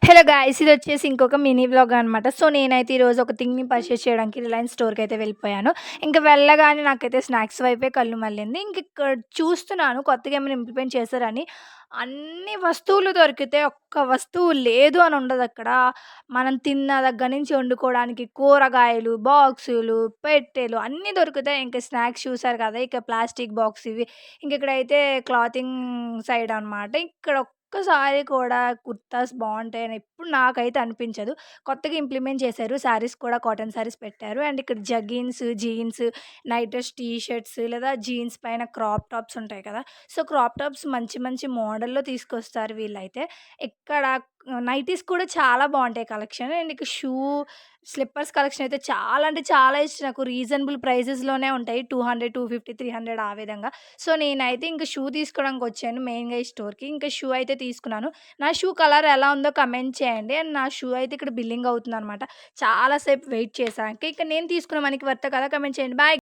Hello guys! ఇదొచ్చేసి ఇంకొక mini vlog అనమాట. So, నేనైతే ఈరోజు ఒక థింగ్‌ని పర్చేస్ చేయడానికి రిలయన్స్ స్టోర్‌కైతే వెళ్ళిపోయాను. ఇంక వెళ్ళగానే నాకైతే స్నాక్స్ వైపే కళ్ళు మళ్ళింది. ఇంకిక్కడ చూస్తున్నాను కొత్తగా ఏమైనా ఇంప్లిమెంట్ చేశారని. అన్ని వస్తువులు దొరికితే ఒక్క వస్తువు లేదు అని ఉండదక్కడ. మనం తిన్న దగ్గర నుంచి వండుకోవడానికి కూరగాయలు, బాక్సులు, పెట్టెలు అన్నీ దొరుకుతాయి. ఇంక స్నాక్స్ చూసారు కదా! ఇక ప్లాస్టిక్ బాక్స్ ఇవి. ఇంకిక్కడైతే క్లాతింగ్ సైడ్ అనమాట. ఇక్కడ ఒక్కసారి కూడా కుర్తాస్ బావుంటాయని ఎప్పుడు నాకైతే అనిపించదు. కొత్తగా ఇంప్లిమెంట్ చేశారు. శారీస్ కూడా కాటన్ శారీస్ పెట్టారు. అండ్ ఇక్కడ jeggings, jeans, night dress T shirts లేదా జీన్స్ పైన క్రాప్ టాప్స్ ఉంటాయి కదా! సో, క్రాప్ టాప్స్ మంచి మంచి మోడల్‌లో తీసుకొస్తారు వీళ్ళైతే. ఇక్కడ నైటీస్ కూడా చాలా బావుంటాయి కలెక్షన్. అండ్ ఇక స్లిప్పర్స్ కలెక్షన్ అయితే చాలా అంటే చాలా ఇష్టం నాకు. రీజనబుల్ ప్రైజెస్‌లోనే ఉంటాయి. 200, 250, 300 ఆ విధంగా. సో, నేనైతే ఇంక షూ తీసుకోవడానికొచ్చాను మెయిన్‌గా ఈ స్టోర్‌కి. ఇంక షూ అయితే తీసుకున్నాను. నా షూ కలర్ ఎలా ఉందో కమెంట్ చేయండి. అండ్ నా షూ అయితే ఇక్కడ బిల్లింగ్ అవుతుందనమాట. చాలా సేపు వెయిట్ చేశాక ఇక నేను తీసుకున్న మనీకి వర్తా కదా! కమెంట్ చేయండి. బాయ్.